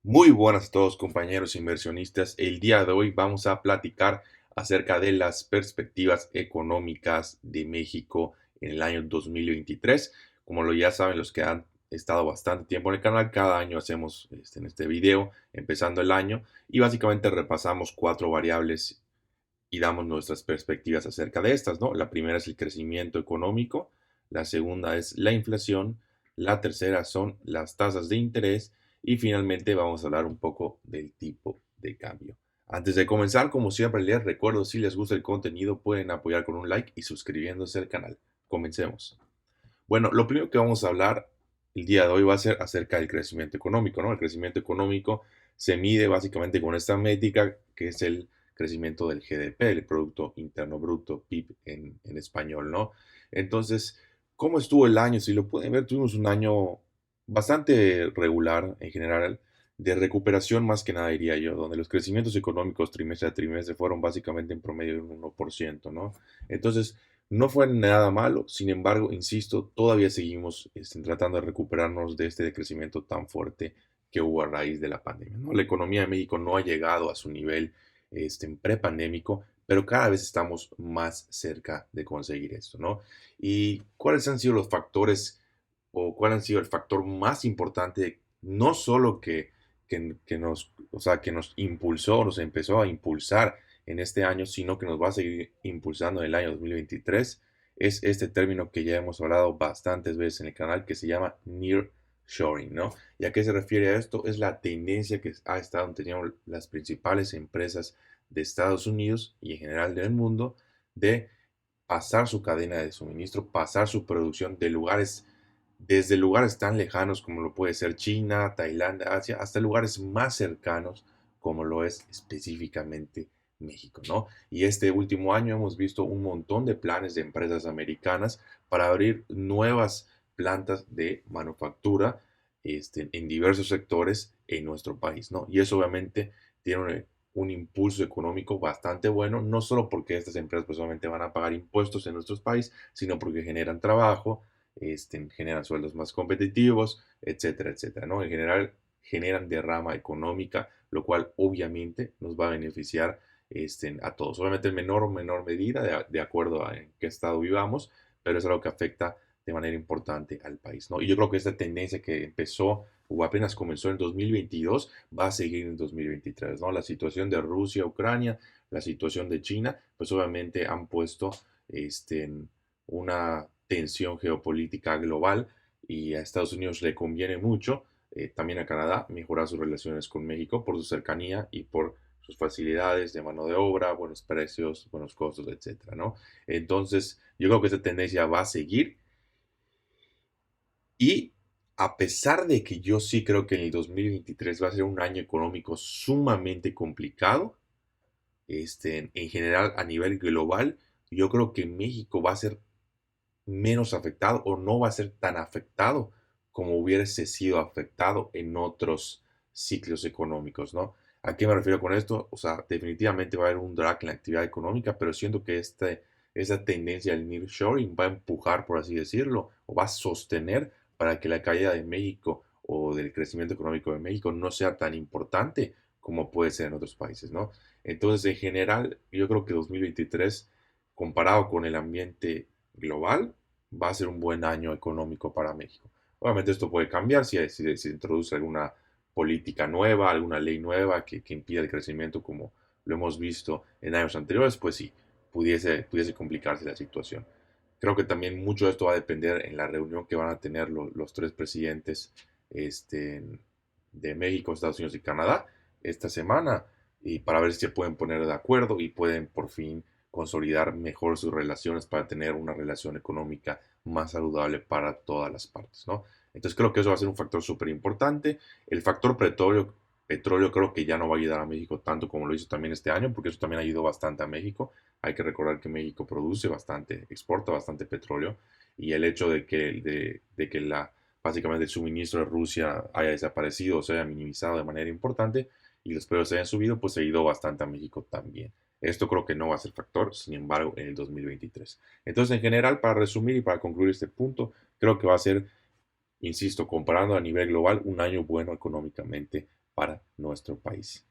Muy buenas a todos compañeros inversionistas. El día de hoy vamos a platicar acerca de las perspectivas económicas de México en el año 2023. Como lo ya saben los que han estado bastante tiempo en el canal, cada año hacemos en este video empezando el año y básicamente repasamos cuatro variables y damos nuestras perspectivas acerca de estas, ¿no? La primera es el crecimiento económico, la segunda es la inflación, la tercera son las tasas de interés y finalmente vamos a hablar un poco del tipo de cambio. Antes de comenzar, como siempre, les recuerdo si les gusta el contenido pueden apoyar con un like y suscribiéndose al canal. Comencemos. Bueno, lo primero que vamos a hablar el día de hoy va a ser acerca del crecimiento económico, ¿no? El crecimiento económico se mide básicamente con esta métrica que es el crecimiento del GDP, el Producto Interno Bruto, PIB en español, ¿no? Entonces, ¿cómo estuvo el año? Si lo pueden ver, tuvimos un año bastante regular en general, de recuperación más que nada, diría yo, donde los crecimientos económicos trimestre a trimestre fueron básicamente en promedio de un 1%, ¿no? Entonces, no fue nada malo, sin embargo, insisto, todavía seguimos tratando de recuperarnos de este decrecimiento tan fuerte que hubo a raíz de la pandemia, ¿no? La economía de México no ha llegado a su nivel prepandémico, pero cada vez estamos más cerca de conseguir esto, ¿no? ¿Y cuáles han sido los factores o cuál han sido el factor más importante, no solo que nos, o sea, que nos impulsó, nos empezó a impulsar en este año, sino que nos va a seguir impulsando en el año 2023, es este término que ya hemos hablado bastantes veces en el canal, que se llama nearshoring, ¿no? ¿Y a qué se refiere a esto? Es la tendencia que ha estado teniendo las principales empresas de Estados Unidos y en general del mundo de pasar su cadena de suministro, pasar su producción de lugares, desde lugares tan lejanos como lo puede ser China, Tailandia, Asia, hasta lugares más cercanos como lo es específicamente México, ¿no? Y este último año hemos visto un montón de planes de empresas americanas para abrir nuevas plantas de manufactura en diversos sectores en nuestro país, ¿no? Y eso obviamente tiene un impulso económico bastante bueno, no solo porque estas empresas pues obviamente van a pagar impuestos en nuestros países, sino porque generan trabajo, generan sueldos más competitivos, etcétera, etcétera, ¿no? En general generan derrama económica, lo cual obviamente nos va a beneficiar a todos. Obviamente en menor medida, de acuerdo a en qué estado vivamos, pero es algo que afecta de manera importante al país, ¿no? Y yo creo que esta tendencia que empezó o apenas comenzó en 2022 va a seguir en 2023, ¿no? La situación de Rusia, Ucrania, la situación de China, pues obviamente han puesto en una tensión geopolítica global y a Estados Unidos le conviene mucho, también a Canadá, mejorar sus relaciones con México por su cercanía y por sus facilidades de mano de obra, buenos precios, buenos costos, etcétera, ¿no? Entonces, yo creo que esta tendencia va a seguir y a pesar de que yo sí creo que en el 2023 va a ser un año económico sumamente complicado, en general a nivel global, yo creo que México va a ser menos afectado o no va a ser tan afectado como hubiese sido afectado en otros ciclos económicos, ¿no? ¿A qué me refiero con esto? O sea, definitivamente va a haber un drag en la actividad económica, pero siento que esa tendencia al nearshoring va a empujar, por así decirlo, o va a sostener para que la caída de México o del crecimiento económico de México no sea tan importante como puede ser en otros países, ¿no? Entonces, en general, yo creo que 2023, comparado con el ambiente global, va a ser un buen año económico para México. Obviamente esto puede cambiar si se introduce alguna política nueva, alguna ley nueva que impida el crecimiento como lo hemos visto en años anteriores, pues sí, pudiese complicarse la situación. Creo que también mucho de esto va a depender en la reunión que van a tener los tres presidentes este, de México, Estados Unidos y Canadá esta semana y para ver si se pueden poner de acuerdo y pueden por fin consolidar mejor sus relaciones para tener una relación económica más saludable para todas las partes, ¿no? Entonces creo que eso va a ser un factor súper importante. El factor petróleo creo que ya no va a ayudar a México tanto como lo hizo también este año, porque eso también ayudó bastante a México. Hay que recordar que México produce bastante, exporta bastante petróleo y el hecho de que básicamente el suministro de Rusia haya desaparecido o se haya minimizado de manera importante y los precios hayan subido, pues ayudó bastante a México también. Esto creo que no va a ser factor, sin embargo, en el 2023. Entonces, en general, para resumir y para concluir este punto, creo que va a ser insisto, comparando a nivel global, un año bueno económicamente para nuestro país.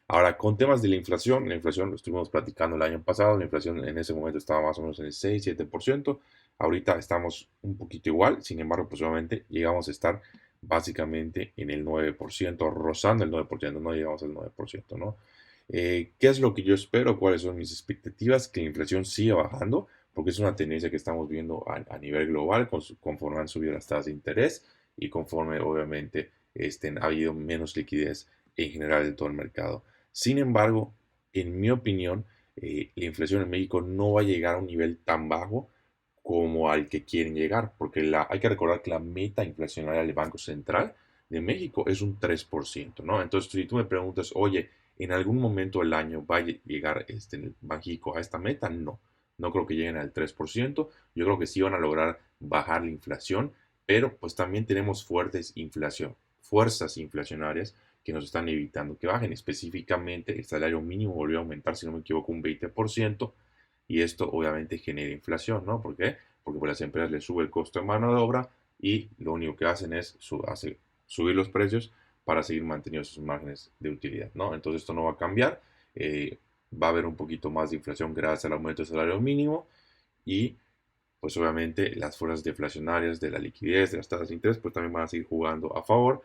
Ahora, con temas de la inflación lo estuvimos platicando el año pasado, la inflación en ese momento estaba más o menos en el 6-7%, ahorita estamos un poquito igual, sin embargo, pues obviamente llegamos a estar básicamente en el 9%, rozando el 9%, no llegamos al 9%, ¿no? ¿Qué es lo que yo espero? ¿Cuáles son mis expectativas? Que la inflación siga bajando, porque es una tendencia que estamos viendo a nivel global, conforme han subido las tasas de interés y conforme obviamente ha habido menos liquidez en general en todo el mercado. Sin embargo, en mi opinión, la inflación en México no va a llegar a un nivel tan bajo como al que quieren llegar, porque hay que recordar que la meta inflacionaria del Banco Central de México es un 3%, ¿no? Entonces, si tú me preguntas, oye, ¿en algún momento del año va a llegar el Banxico a esta meta? No, no creo que lleguen al 3%, yo creo que sí van a lograr bajar la inflación, pero pues también tenemos fuerzas inflacionarias que nos están evitando que bajen. Específicamente, el salario mínimo volvió a aumentar, si no me equivoco, un 20%, y esto obviamente genera inflación, ¿no? ¿Por qué? Porque pues, las empresas les sube el costo de mano de obra y lo único que hacen es subir los precios para seguir manteniendo sus márgenes de utilidad, ¿no? Entonces esto no va a cambiar, eh, va a haber un poquito más de inflación gracias al aumento del salario mínimo y pues obviamente las fuerzas deflacionarias de la liquidez, de las tasas de interés, pues también van a seguir jugando a favor,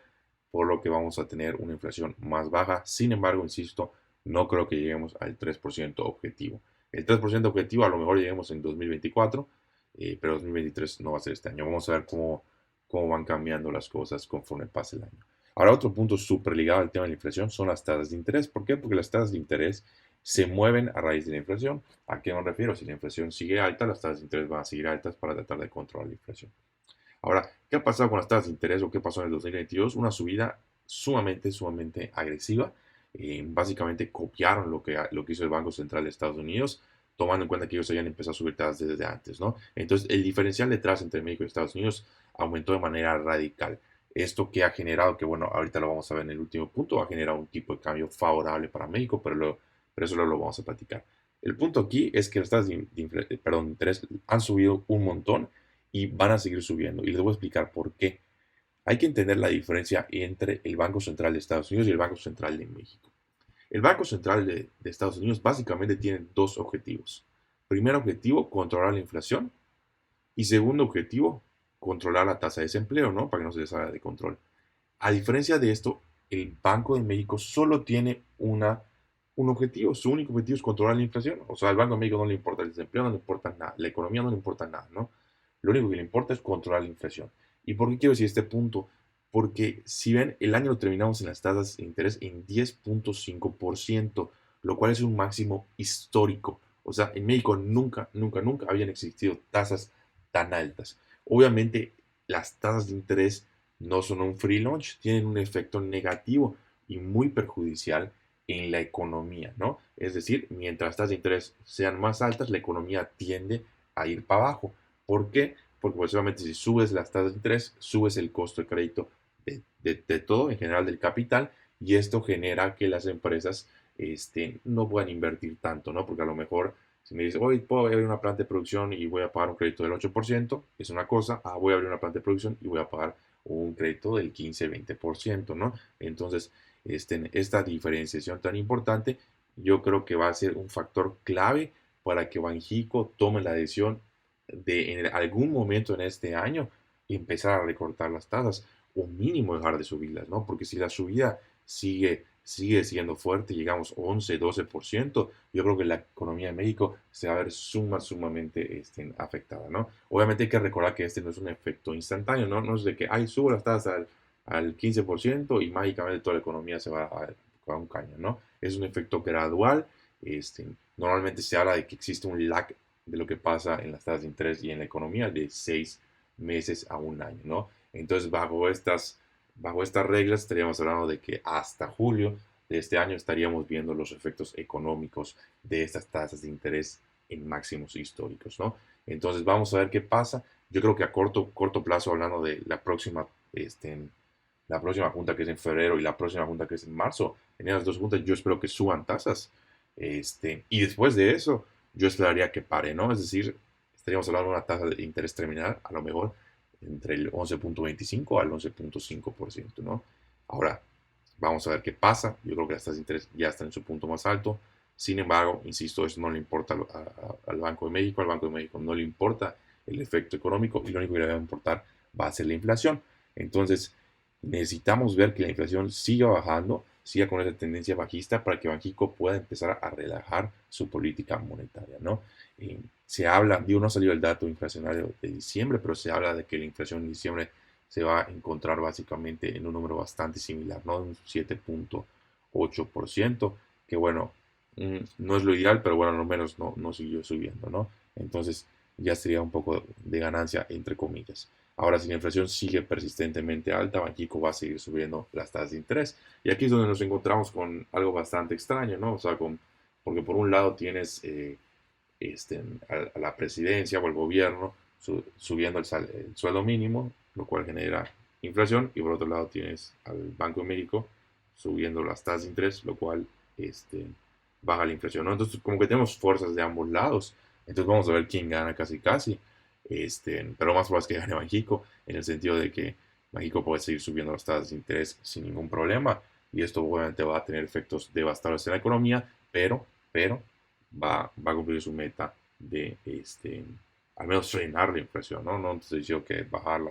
por lo que vamos a tener una inflación más baja. Sin embargo, insisto, no creo que lleguemos al 3% objetivo. El 3% objetivo a lo mejor lleguemos en 2024, pero 2023 no va a ser este año. Vamos a ver cómo van cambiando las cosas conforme pase el año. Ahora, otro punto súper ligado al tema de la inflación son las tasas de interés. ¿Por qué? Porque las tasas de interés se mueven a raíz de la inflación. ¿A qué me refiero? Si la inflación sigue alta, las tasas de interés van a seguir altas para tratar de controlar la inflación. Ahora, ¿qué ha pasado con las tasas de interés o qué pasó en el 2022? Una subida sumamente agresiva. Básicamente copiaron lo que hizo el Banco Central de Estados Unidos, tomando en cuenta que ellos habían empezado a subir tasas desde antes, ¿no? Entonces, el diferencial detrás entre México y Estados Unidos aumentó de manera radical. Esto que ha generado, que bueno, ahorita lo vamos a ver en el último punto, ha generado un tipo de cambio favorable para México, pero eso lo vamos a platicar. El punto aquí es que las tasas de interés han subido un montón y van a seguir subiendo. Y les voy a explicar por qué. Hay que entender la diferencia entre el Banco Central de Estados Unidos y el Banco Central de México. El Banco Central de Estados Unidos básicamente tiene dos objetivos. Primer objetivo, controlar la inflación. Y segundo objetivo, controlar la tasa de desempleo, ¿no? Para que no se les salga de control. A diferencia de esto, el Banco de México solo tiene un objetivo. Su único objetivo es controlar la inflación. O sea, al Banco de México no le importa el desempleo, no le importa nada. La economía no le importa nada, ¿no? Lo único que le importa es controlar la inflación. ¿Y por qué quiero decir este punto? Porque si ven, el año lo terminamos en las tasas de interés en 10.5%, lo cual es un máximo histórico. O sea, en México nunca habían existido tasas tan altas. Obviamente, las tasas de interés no son un free lunch, tienen un efecto negativo y muy perjudicial en la economía, ¿no? Es decir, mientras las tasas de interés sean más altas, la economía tiende a ir para abajo. ¿Por qué? Porque pues, obviamente si subes las tasas de interés, subes el costo de crédito de todo, en general del capital, y esto genera que las empresas no puedan invertir tanto, ¿no? Porque a lo mejor si me dices, hoy puedo abrir una planta de producción y voy a pagar un crédito del 8%, es una cosa, voy a abrir una planta de producción y voy a pagar un crédito del 15-20%, ¿no? Entonces, esta diferenciación tan importante, yo creo que va a ser un factor clave para que Banxico tome la decisión de en algún momento en este año empezar a recortar las tasas o mínimo dejar de subirlas, ¿no? Porque si la subida sigue siendo fuerte, llegamos 11-12%, yo creo que la economía de México se va a ver sumamente afectada, ¿no? Obviamente hay que recordar que este no es un efecto instantáneo, ¿no? No es de que, subo las tasas al 15% y mágicamente toda la economía se va a un caño, ¿no? Es un efecto gradual. Normalmente se habla de que existe un lag de lo que pasa en las tasas de interés y en la economía de 6 meses a un año, ¿no? Entonces, bajo estas reglas estaríamos hablando de que hasta julio de este año estaríamos viendo los efectos económicos de estas tasas de interés en máximos históricos, ¿no? Entonces, vamos a ver qué pasa. Yo creo que a corto plazo, hablando de la próxima junta que es en febrero y la próxima junta que es en marzo, en esas dos juntas yo espero que suban tasas. Y después de eso, yo esperaría que pare, ¿no? Es decir, estaríamos hablando de una tasa de interés terminal, a lo mejor entre el 11.25 al 11.5%, ¿no? Ahora, vamos a ver qué pasa. Yo creo que las tasas de interés ya están en su punto más alto. Sin embargo, insisto, eso no le importa al Banco de México. Al Banco de México no le importa el efecto económico y lo único que le va a importar va a ser la inflación. Entonces, necesitamos ver que la inflación siga bajando, siga con esa tendencia bajista para que Banxico pueda empezar a relajar su política monetaria, ¿no? Se habla, digo, no salió el dato inflacionario de diciembre, pero se habla de que la inflación en diciembre se va a encontrar básicamente en un número bastante similar, ¿no? Un 7.8%, que bueno, no es lo ideal, pero bueno, al menos no siguió subiendo, ¿no? Entonces ya sería un poco de ganancia, entre comillas. Ahora, si la inflación sigue persistentemente alta, Banxico va a seguir subiendo las tasas de interés. Y aquí es donde nos encontramos con algo bastante extraño, ¿no? O sea, porque por un lado tienes a la presidencia o el gobierno subiendo el sueldo mínimo, lo cual genera inflación, y por otro lado tienes al Banco de México subiendo las tasas de interés, lo cual este, baja la inflación, ¿no? Entonces, como que tenemos fuerzas de ambos lados. Entonces, vamos a ver quién gana casi casi. Pero más probable es que gane México, en el sentido de que México puede seguir subiendo las tasas de interés sin ningún problema. Y esto obviamente va a tener efectos devastadores en la economía, pero va a cumplir su meta de al menos frenar la inflación, ¿no? No estoy diciendo que bajarla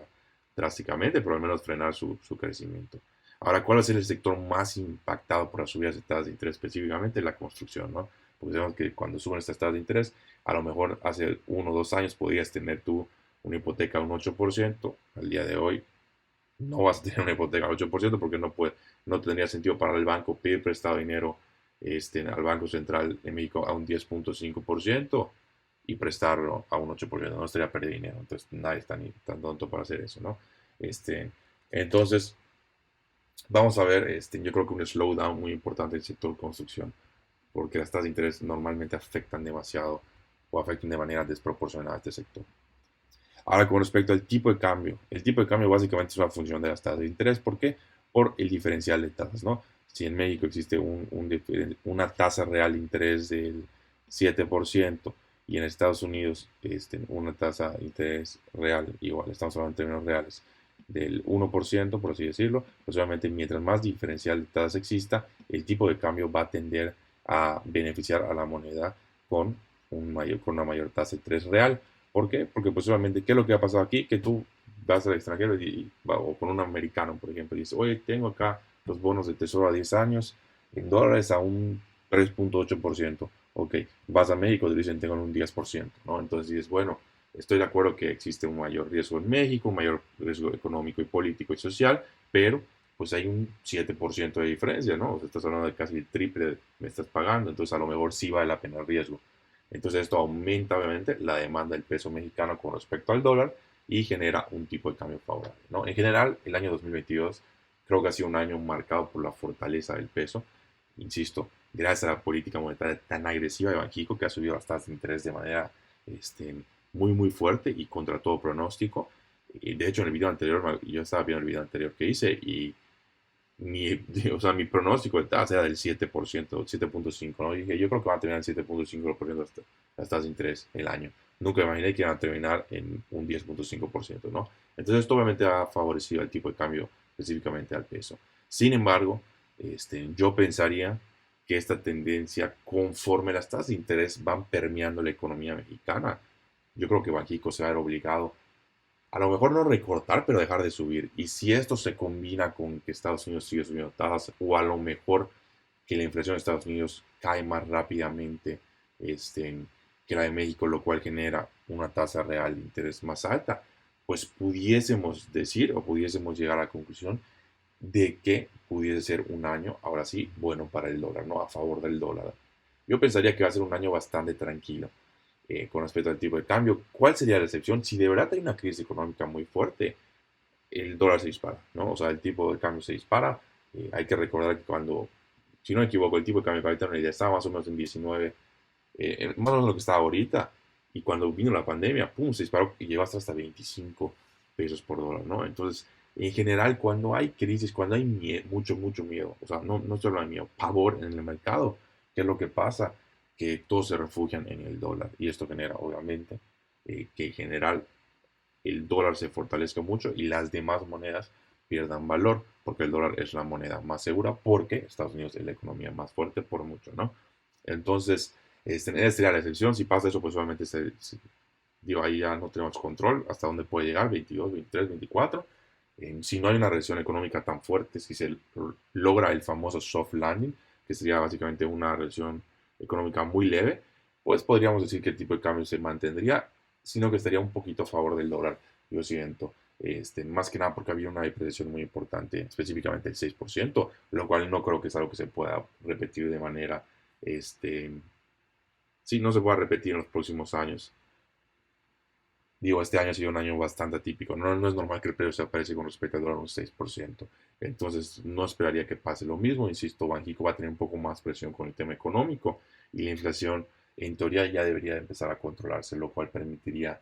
drásticamente, pero al menos frenar su crecimiento. Ahora, ¿cuál es el sector más impactado por las subidas de tasas de interés? Específicamente la construcción, ¿no? Porque sabemos que cuando suben estas tasas de interés, a lo mejor hace 1 o 2 años podías tener tú una hipoteca a un 8%. Al día de hoy no vas a tener una hipoteca al 8% porque no tendría sentido para el banco pedir prestado dinero al Banco Central de México a un 10.5% y prestarlo a un 8%. No estaría perder dinero. Entonces nadie está ni tan tonto para hacer eso, ¿no? Este, entonces, vamos a ver, yo creo que un slowdown muy importante en el sector construcción, porque las tasas de interés normalmente afectan demasiado o afectan de manera desproporcionada a este sector. Ahora, con respecto al tipo de cambio, el tipo de cambio básicamente es una función de las tasas de interés. ¿Por qué? Por el diferencial de tasas, ¿no? Si en México existe una tasa real de interés del 7% y en Estados Unidos una tasa de interés real, igual, estamos hablando en términos reales, del 1%, por así decirlo, pues obviamente mientras más diferencial de tasas exista, el tipo de cambio va a tender a beneficiar a la moneda con, con una mayor tasa de interés real. ¿Por qué? Porque pues obviamente, ¿qué es lo que ha pasado aquí? Que tú vas al extranjero o con un americano, por ejemplo, y dices, oye, tengo acá los bonos de tesoro a 10 años en dólares a un 3.8%. Ok, vas a México y te dicen, tengo un 10%, ¿no? Entonces dices, bueno, estoy de acuerdo que existe un mayor riesgo en México, un mayor riesgo económico y político y social, pero pues hay un 7% de diferencia, ¿no? O sea, estás hablando de casi el triple me estás pagando, entonces a lo mejor sí vale la pena el riesgo. Entonces esto aumenta obviamente la demanda del peso mexicano con respecto al dólar y genera un tipo de cambio favorable, ¿no? En general, el año 2022 creo que ha sido un año marcado por la fortaleza del peso. Insisto, gracias a la política monetaria tan agresiva de Banxico que ha subido las tasas de interés de manera muy fuerte y contra todo pronóstico. Y de hecho, en el video anterior, yo estaba viendo el video anterior que hice y o sea, mi pronóstico de tasa era del 7%, 7.5%, ¿no? Y dije, yo creo que van a terminar en 7.5% las tasas de interés el año. Nunca imaginé que iban a terminar en un 10.5%, ¿no? Entonces esto obviamente ha favorecido el tipo de cambio, específicamente al peso. Sin embargo, yo pensaría que esta tendencia, conforme las tasas de interés van permeando la economía mexicana, yo creo que Banxico se va a ver obligado a lo mejor no recortar, pero dejar de subir. Y si esto se combina con que Estados Unidos sigue subiendo tasas, o a lo mejor que la inflación de Estados Unidos cae más rápidamente que la de México, lo cual genera una tasa real de interés más alta, pues pudiésemos decir o pudiésemos llegar a la conclusión de que pudiese ser un año, ahora sí, bueno para el dólar, ¿no? A favor del dólar. Yo pensaría que va a ser un año bastante tranquilo con respecto al tipo de cambio. ¿Cuál sería la excepción? Si de verdad hay una crisis económica muy fuerte, el dólar se dispara, ¿no? O sea, el tipo de cambio se dispara. Hay que recordar que cuando, si no me equivoco, el tipo de cambio para ahorita ya estaba más o menos en 19, más o menos lo que estaba ahorita. Y cuando vino la pandemia, pum, se disparó y llegó hasta 25 pesos por dólar, ¿no? Entonces, en general, cuando hay crisis, cuando hay mucho miedo, o sea, no solo hay miedo, pavor en el mercado, ¿qué es lo que pasa? Que todos se refugian en el dólar y esto genera, obviamente, que en general el dólar se fortalezca mucho y las demás monedas pierdan valor, porque el dólar es la moneda más segura, porque Estados Unidos es la economía más fuerte por mucho, ¿no? Entonces, esa sería la excepción. Si pasa eso, pues obviamente digo, ahí ya no tenemos control hasta dónde puede llegar, 22, 23, 24. Si no hay una recesión económica tan fuerte, si se logra el famoso soft landing, que sería básicamente una recesión económica muy leve, pues podríamos decir que el tipo de cambio se mantendría, sino que estaría un poquito a favor del dólar, yo siento. Más que nada porque había una depreciación muy importante, específicamente el 6%, lo cual no creo que es algo que se pueda repetir de manera, sí, no se pueda repetir en los próximos años. Digo, este año ha sido un año bastante atípico. No es normal que el precio se aprecie con respecto al dólar un 6%. Entonces, no esperaría que pase lo mismo. Insisto, Banxico va a tener un poco más presión con el tema económico y la inflación, en teoría, ya debería de empezar a controlarse, lo cual permitiría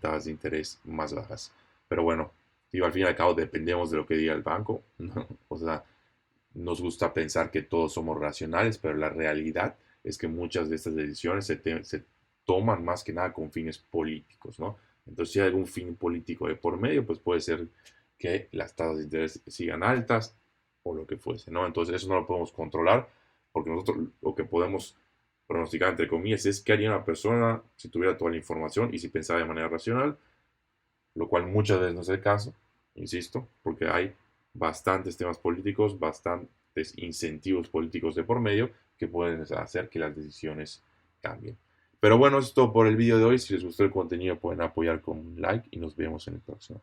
tasas de interés más bajas. Pero bueno, digo, al fin y al cabo dependemos de lo que diga el banco, ¿no? O sea, nos gusta pensar que todos somos racionales, pero la realidad es que muchas de estas decisiones se toman más que nada con fines políticos, ¿no? Entonces, si hay algún fin político de por medio, pues puede ser que las tasas de interés sigan altas o lo que fuese, ¿no? Entonces, eso no lo podemos controlar, porque nosotros lo que podemos pronosticar, entre comillas, es qué haría una persona si tuviera toda la información y si pensara de manera racional, lo cual muchas veces no es el caso, insisto, porque hay bastantes temas políticos, bastantes incentivos políticos de por medio que pueden hacer que las decisiones cambien. Pero bueno, esto es todo por el video de hoy. Si les gustó el contenido pueden apoyar con un like y nos vemos en el próximo.